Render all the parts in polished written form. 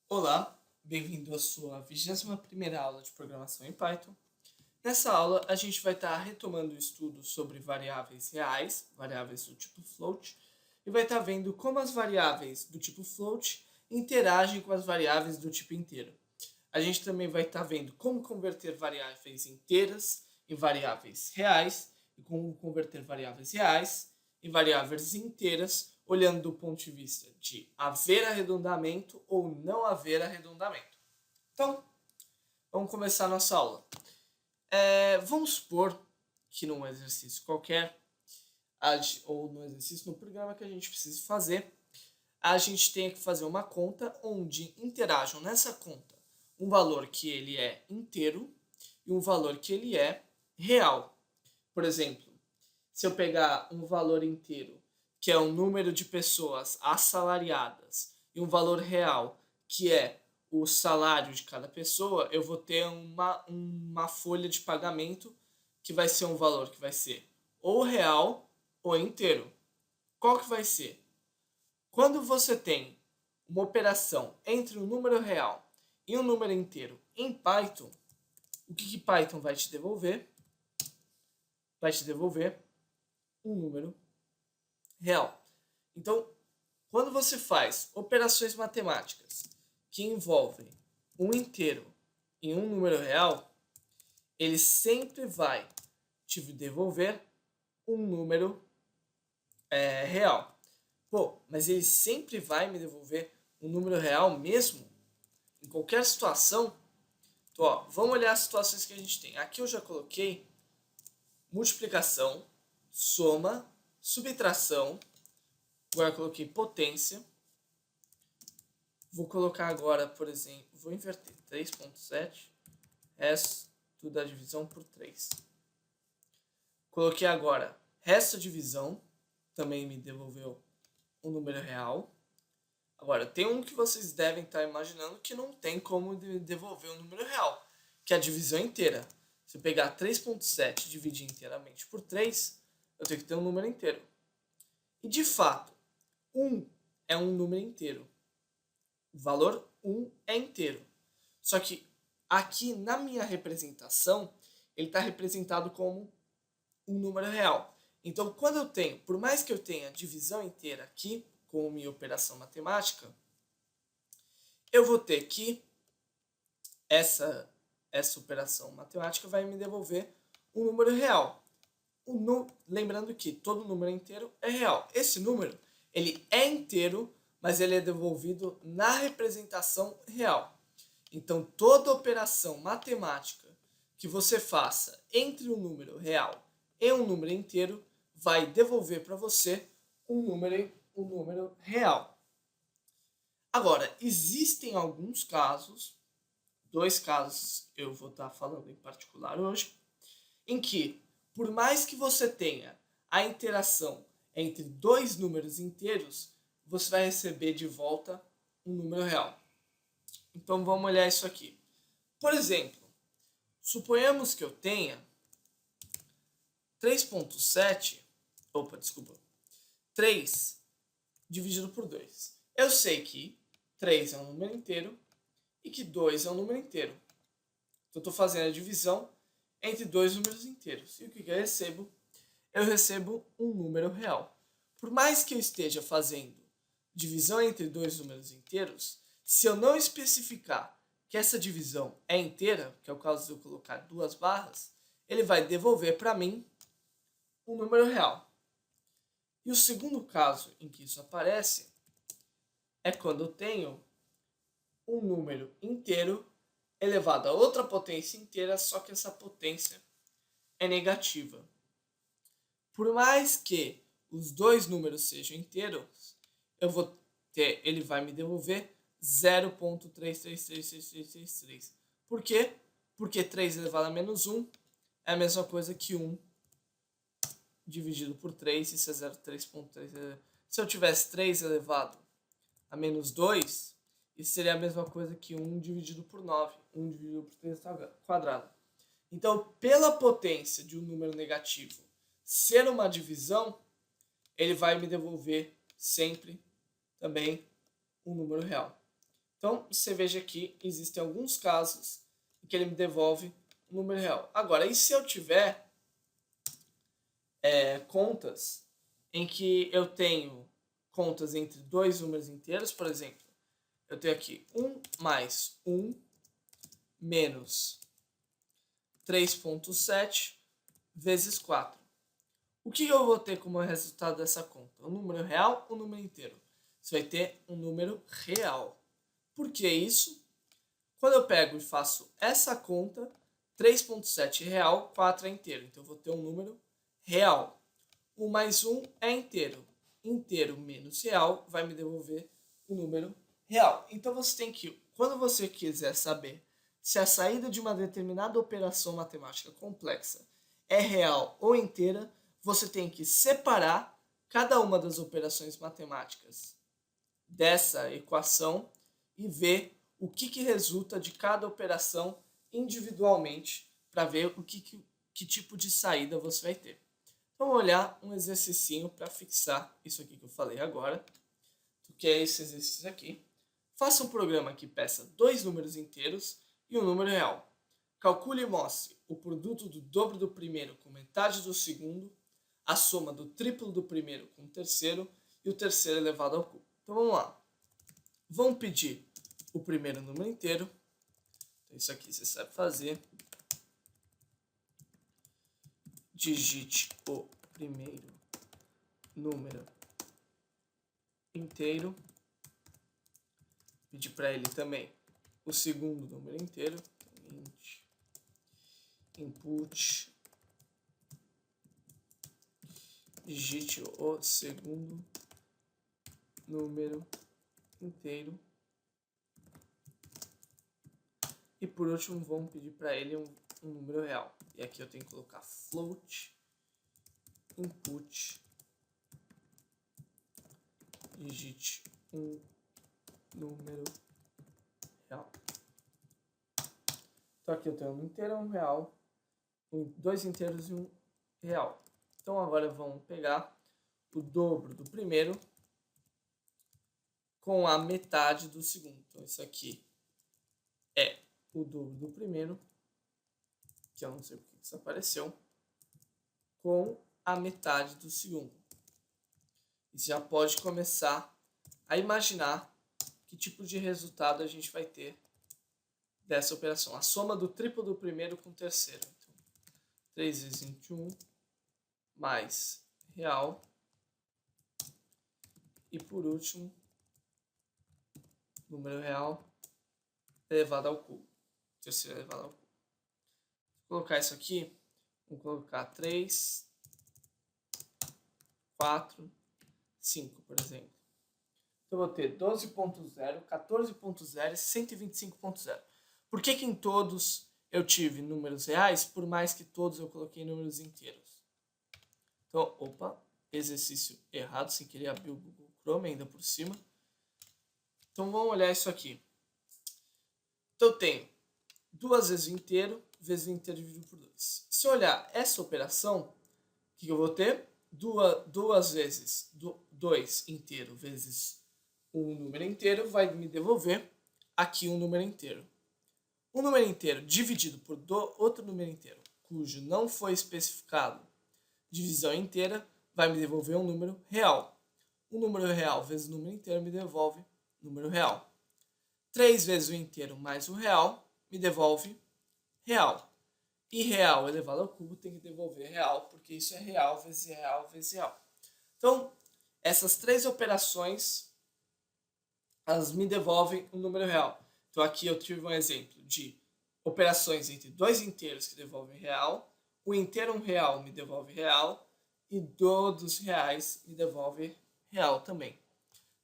Olá, bem-vindo à sua 21ª aula de programação em Python. Nessa aula, a gente vai estar retomando o estudo sobre variáveis reais, variáveis do tipo float, e vai estar vendo como as variáveis do tipo float interagem com as variáveis do tipo inteiro. A gente também vai estar vendo como converter variáveis inteiras em variáveis reais e como converter variáveis reais em variáveis inteiras, olhando do ponto de vista de haver arredondamento ou não haver arredondamento. Então, vamos começar a nossa aula. Vamos supor que num exercício qualquer, ou no exercício no programa que a gente precise fazer, a gente tenha que fazer uma conta onde interajam nessa conta um valor que ele é inteiro e um valor que ele é real. Por exemplo, se eu pegar um valor inteiro, que é o número de pessoas assalariadas, e um valor real, que é o salário de cada pessoa, eu vou ter uma folha de pagamento que vai ser um valor que vai ser ou real ou inteiro. Qual que vai ser? Quando você tem uma operação entre um número real e um número inteiro em Python, o que Python vai te devolver? Vai te devolver um número real. Então, quando você faz operações matemáticas que envolvem um inteiro e um número real, ele sempre vai te devolver um número real. Pô, mas ele sempre vai me devolver um número real mesmo? Em qualquer situação? Então, ó, vamos olhar as situações que a gente tem. Aqui eu já coloquei multiplicação, soma, subtração. Agora eu coloquei potência. Vou colocar agora, por exemplo, vou inverter 3.7, resto da divisão por 3. Coloquei agora resto divisão, também me devolveu um número real. Agora, tem um que vocês devem estar imaginando que não tem como devolver um número real, que é a divisão inteira. Se eu pegar 3.7 e dividir inteiramente por 3, eu tenho que ter um número inteiro. E, de fato, 1 é um número inteiro. O valor 1 é inteiro. Só que aqui na minha representação, ele está representado como um número real. Então, quando eu tenho, por mais que eu tenha divisão inteira aqui, com minha operação matemática, eu vou ter que essa operação matemática vai me devolver um número real. Lembrando que todo número inteiro é real. Esse número, ele é inteiro, mas ele é devolvido na representação real. Então, toda operação matemática que você faça entre um número real e um número inteiro vai devolver para você um número real. Agora, existem alguns casos, 2 casos eu vou estar falando em particular hoje, em que, por mais que você tenha a interação entre 2 números inteiros, você vai receber de volta um número real. Então, vamos olhar isso aqui. Por exemplo, suponhamos que eu tenha 3 dividido por 2. Eu sei que 3 é um número inteiro e que 2 é um número inteiro. Então, eu estou fazendo a divisão entre 2 números inteiros. E o que eu recebo? Eu recebo um número real. Por mais que eu esteja fazendo divisão entre 2 números inteiros, se eu não especificar que essa divisão é inteira, que é o caso de eu colocar 2 barras, ele vai devolver para mim um número real. E o segundo caso em que isso aparece é quando eu tenho um número inteiro elevado a outra potência inteira, só que essa potência é negativa. Por mais que os 2 números sejam inteiros, ele vai me devolver 0.333333. Por quê? Porque 3 elevado a menos 1 é a mesma coisa que 1 dividido por 3, isso é 0,3.3. Se eu tivesse 3 elevado a menos 2, isso seria a mesma coisa que 1 dividido por 9, 1 dividido por 3 quadrado. Então, pela potência de um número negativo ser uma divisão, ele vai me devolver sempre também um número real. Então, você veja que existem alguns casos em que ele me devolve um número real. Agora, e se eu tiver contas em que eu tenho contas entre dois números inteiros, por exemplo, eu tenho aqui 1 mais 1 menos 3,7 vezes 4. O que eu vou ter como resultado dessa conta? Um número real ou um número inteiro? Você vai ter um número real. Por que isso? Quando eu pego e faço essa conta, 3,7 é real, 4 é inteiro. Então eu vou ter um número real. 1 mais 1 é inteiro. Inteiro menos real vai me devolver um número real. Então você tem que, quando você quiser saber se a saída de uma determinada operação matemática complexa é real ou inteira, você tem que separar cada uma das operações matemáticas dessa equação e ver o que resulta de cada operação individualmente para ver que tipo de saída você vai ter. Vamos olhar um exercício para fixar isso aqui que eu falei agora, que é esse exercício aqui. Faça um programa que peça dois números inteiros e um número real. Calcule e mostre o produto do dobro do primeiro com metade do segundo, a soma do triplo do primeiro com o terceiro e o terceiro elevado ao cubo. Então vamos lá. Vamos pedir o primeiro número inteiro. Então, isso aqui você sabe fazer. Digite o primeiro número inteiro. Pedir para ele também o segundo número inteiro. Input. Digite o segundo número inteiro. E por último, vamos pedir para ele um número real. E aqui eu tenho que colocar float input. Digite um número real. Então aqui eu tenho um inteiro e um real, dois inteiros e um real. Então agora vamos pegar o dobro do primeiro com a metade do segundo. Então isso aqui é o dobro do primeiro, que eu não sei porque isso apareceu, com a metade do segundo. E já pode começar a imaginar que tipo de resultado a gente vai ter dessa operação. A soma do triplo do primeiro com o terceiro. Então, 3 vezes 21 mais real. E por último, número real elevado ao cubo. Terceiro elevado ao cubo. Vou colocar isso aqui. Vou colocar 3, 4, 5, por exemplo. Então, eu vou ter 12.0, 14.0 e 125.0. Por que em todos eu tive números reais, por mais que todos eu coloquei números inteiros? Então, opa, exercício errado, sem querer abrir o Google Chrome ainda por cima. Então, vamos olhar isso aqui. Então, eu tenho 2 vezes o inteiro, vezes o inteiro dividido por 2. Se eu olhar essa operação, o que eu vou ter? 2 vezes 2 inteiro vezes um número inteiro vai me devolver aqui um número inteiro. Um número inteiro dividido por outro número inteiro, cujo não foi especificado divisão inteira, vai me devolver um número real. Um número real vezes o número inteiro me devolve número real. 3 vezes o inteiro mais o real me devolve real. E real elevado ao cubo tem que devolver real, porque isso é real vezes real vezes real. Então, essas três operações, elas me devolvem um número real. Então, aqui eu tive um exemplo de operações entre dois inteiros que devolvem real, o inteiro real me devolve real, e todos reais me devolve real também.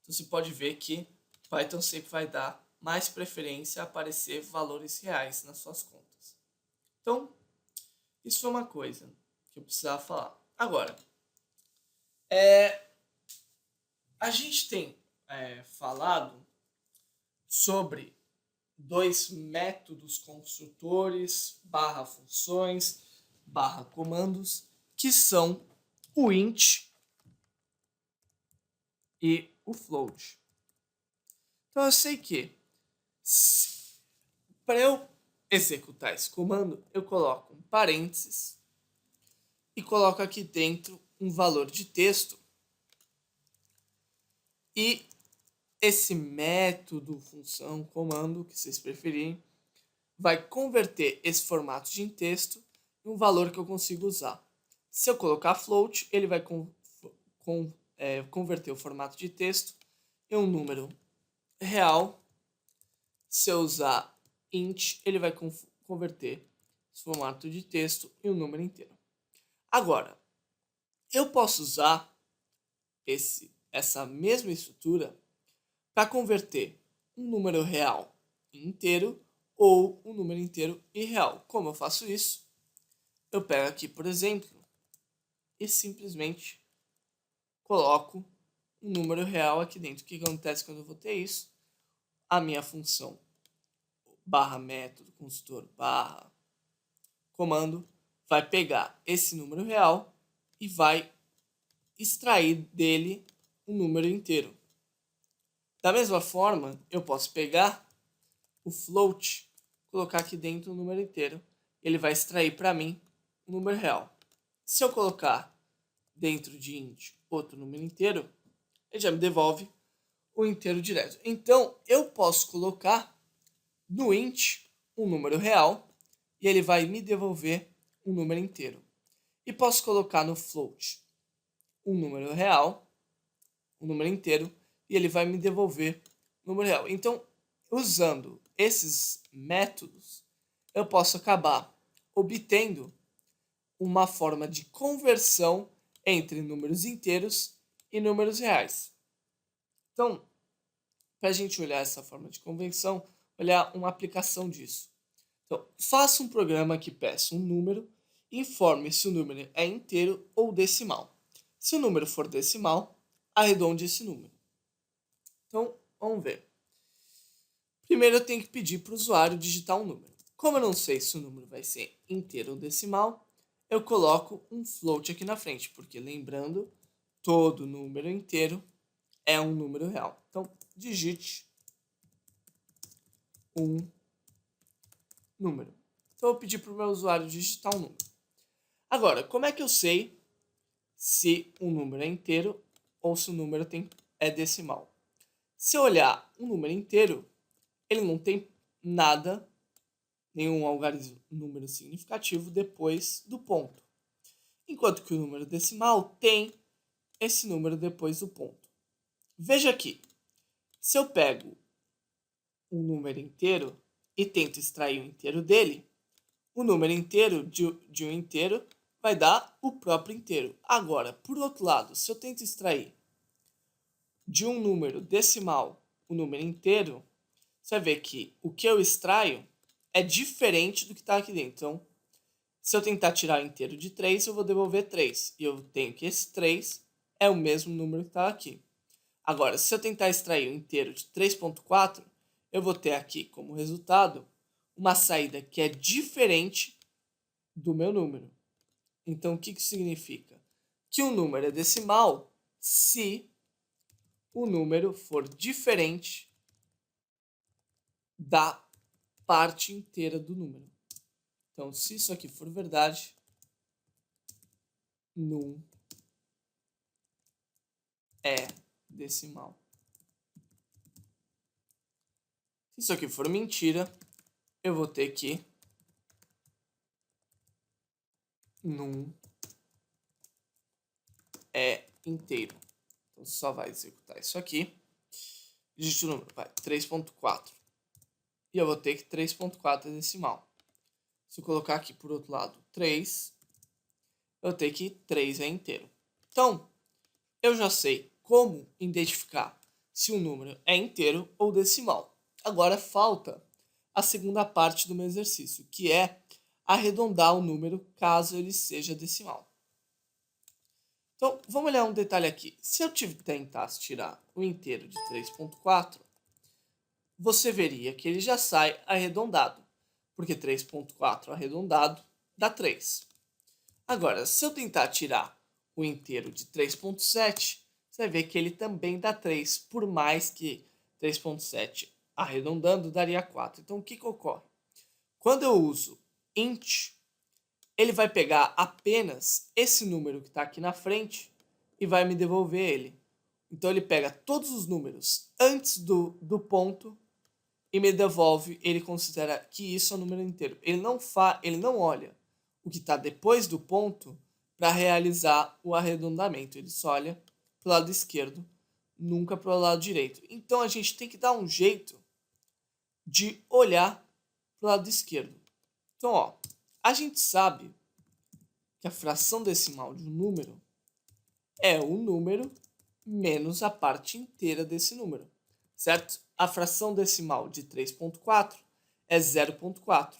Então, você pode ver que Python sempre vai dar mais preferência a aparecer valores reais nas suas contas. Então, isso foi uma coisa que eu precisava falar. Agora, a gente tem falado sobre dois métodos construtores, barra funções, barra comandos, que são o int e o float. Então eu sei que Para eu executar esse comando, eu coloco um parênteses e coloco aqui dentro um valor de texto. E esse método, função, comando, que vocês preferirem, vai converter esse formato de texto em um valor que eu consigo usar. Se eu colocar float, ele vai converter o formato de texto em um número real. Se eu usar int, ele vai converter esse formato de texto em um número inteiro. Agora, eu posso usar essa mesma estrutura para converter um número real em inteiro ou um número inteiro em real. Como eu faço isso? Eu pego aqui, por exemplo, e simplesmente coloco um número real aqui dentro. O que acontece quando eu vou ter isso? A minha função barra método, consultor, barra comando, vai pegar esse número real e vai extrair dele um número inteiro. Da mesma forma, eu posso pegar o float, colocar aqui dentro um número inteiro. Ele vai extrair para mim um número real. Se eu colocar dentro de int outro número inteiro, ele já me devolve o inteiro direto. Então, eu posso colocar no int um número real e ele vai me devolver um número inteiro. E posso colocar no float um número real, um número inteiro, e ele vai me devolver um número real. Então, usando esses métodos, eu posso acabar obtendo uma forma de conversão entre números inteiros e números reais. Então, para a gente olhar essa forma de conversão, olhar uma aplicação disso. Então, faça um programa que peça um número e informe se o número é inteiro ou decimal. Se o número for decimal, arredonde esse número. Então, vamos ver. Primeiro eu tenho que pedir para o usuário digitar um número. Como eu não sei se o número vai ser inteiro ou decimal, eu coloco um float aqui na frente, porque lembrando, todo número inteiro é um número real. Então, digite um número. Então, eu vou pedir para o meu usuário digitar um número. Agora, como é que eu sei se um número é inteiro ou se o número é decimal? Se eu olhar um número inteiro, ele não tem nada, nenhum algarismo, número significativo depois do ponto. Enquanto que o número decimal tem esse número depois do ponto. Veja aqui, se eu pego um número inteiro e tento extrair o inteiro dele, o número inteiro de um inteiro vai dar o próprio inteiro. Agora, por outro lado, se eu tento extrair de um número decimal o número inteiro, você vai ver que o que eu extraio é diferente do que está aqui dentro. Então, se eu tentar tirar o inteiro de 3, eu vou devolver 3. E eu tenho que esse 3 é o mesmo número que está aqui. Agora, se eu tentar extrair o inteiro de 3.4, eu vou ter aqui como resultado uma saída que é diferente do meu número. Então, o que isso significa? Que o número é decimal se o número for diferente da parte inteira do número. Então, se isso aqui for verdade, num é decimal. Se isso aqui for mentira, eu vou ter que num é inteiro. Então, só vai executar isso aqui. Digite o número, vai, 3.4. E eu vou ter que 3.4 é decimal. Se eu colocar aqui, por outro lado, 3, eu vou ter que 3 é inteiro. Então, eu já sei como identificar se um número é inteiro ou decimal. Agora falta a segunda parte do meu exercício, que é arredondar o número caso ele seja decimal. Então, vamos olhar um detalhe aqui. Se eu tentasse tirar o inteiro de 3.4, você veria que ele já sai arredondado, porque 3.4 arredondado dá 3. Agora, se eu tentar tirar o inteiro de 3.7, você vai ver que ele também dá 3, por mais que 3.7 arredondando, daria 4. Então, o que ocorre? Quando eu uso int, ele vai pegar apenas esse número que está aqui na frente e vai me devolver ele. Então, ele pega todos os números antes do ponto e me devolve. Ele considera que isso é um número inteiro. Ele não olha o que está depois do ponto para realizar o arredondamento. Ele só olha para o lado esquerdo, nunca para o lado direito. Então, a gente tem que dar um jeito de olhar para o lado esquerdo. Então, ó, a gente sabe que a fração decimal de um número é o número menos a parte inteira desse número, certo? A fração decimal de 3.4 é 0.4.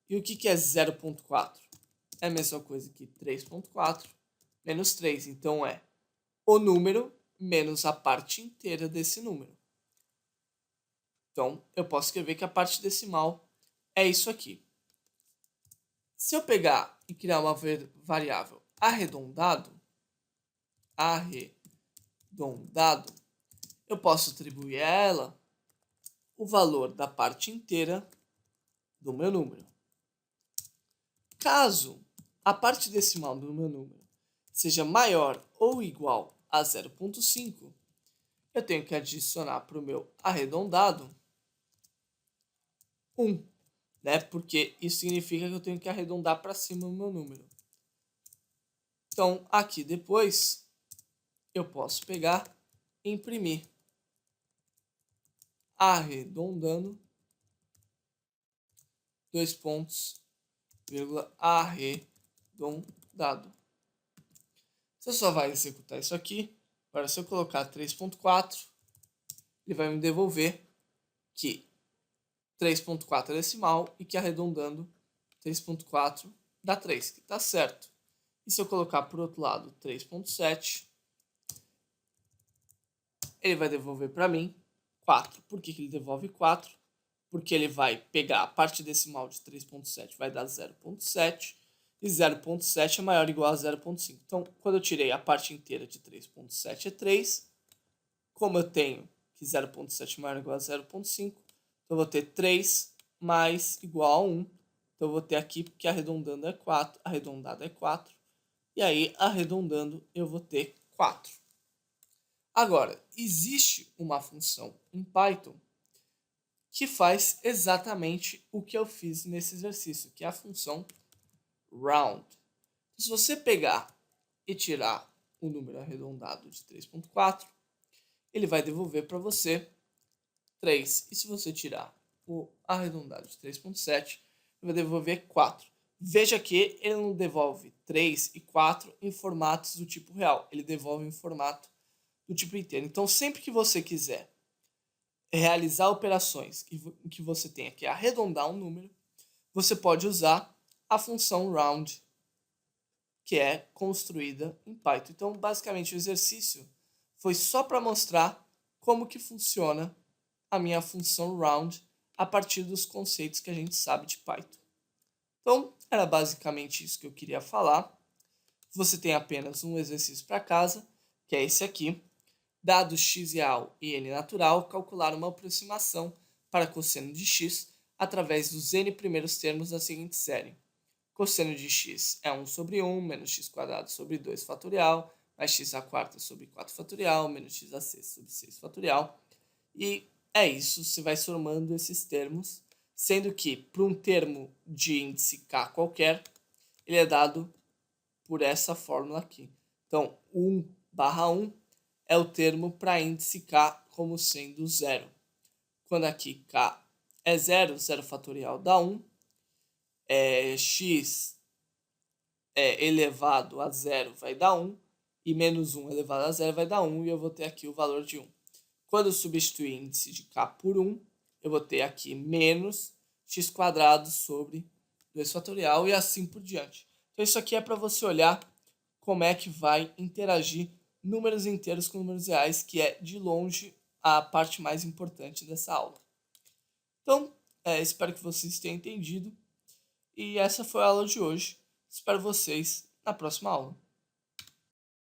E o que é 0.4? É a mesma coisa que 3.4 menos 3. Então, é o número menos a parte inteira desse número. Então, eu posso escrever que a parte decimal é isso aqui. Se eu pegar e criar uma variável arredondado, eu posso atribuir a ela o valor da parte inteira do meu número. Caso a parte decimal do meu número seja maior ou igual a 0.5, eu tenho que adicionar para o meu arredondado 1, né? Porque isso significa que eu tenho que arredondar para cima o meu número. Então, aqui depois, eu posso pegar e imprimir arredondando, 2 pontos, vírgula, arredondado. Você só vai executar isso aqui. Agora, se eu colocar 3.4, ele vai me devolver que 3.4 é decimal e que arredondando 3.4 dá 3, que está certo. E se eu colocar por outro lado 3.7, ele vai devolver para mim 4. Por que ele devolve 4? Porque ele vai pegar a parte decimal de 3.7, vai dar 0.7, e 0.7 é maior ou igual a 0.5. Então, quando eu tirei a parte inteira de 3.7 é 3, como eu tenho que 0.7 é maior ou igual a 0.5, então eu vou ter 3 mais igual a 1. Então, eu vou ter aqui, porque arredondando é 4, arredondado é 4, e aí, arredondando, eu vou ter 4. Agora, existe uma função em Python que faz exatamente o que eu fiz nesse exercício, que é a função round. Se você pegar e tirar o número arredondado de 3.4, ele vai devolver para você 3. E se você tirar o arredondado de 3.7, ele vai devolver 4. Veja que ele não devolve 3 e 4 em formatos do tipo real, ele devolve em formato do tipo inteiro. Então, sempre que você quiser realizar operações em que você tenha que arredondar um número, você pode usar a função round, que é construída em Python. Então, basicamente, o exercício foi só para mostrar como que funciona a minha função round a partir dos conceitos que a gente sabe de Python. Então, era basicamente isso que eu queria falar. Você tem apenas um exercício para casa, que é esse aqui. Dado x real e n natural, calcular uma aproximação para cosseno de x através dos n primeiros termos da seguinte série. Cosseno de x é 1 sobre 1, menos x² sobre 2 fatorial, mais x² sobre 4 fatorial, menos x a sexta sobre 6 fatorial. E é isso, você vai somando esses termos, sendo que para um termo de índice k qualquer, ele é dado por essa fórmula aqui. Então, 1/1 é o termo para índice k como sendo 0. Quando aqui k é 0, 0 fatorial dá 1, x elevado a 0 vai dar 1, e menos 1 elevado a 0 vai dar 1, e eu vou ter aqui o valor de 1. Quando eu substituir índice de k por 1, eu vou ter aqui menos x² sobre 2 fatorial e assim por diante. Então isso aqui é para você olhar como é que vai interagir números inteiros com números reais, que é de longe a parte mais importante dessa aula. Então, espero que vocês tenham entendido. E essa foi a aula de hoje. Espero vocês na próxima aula.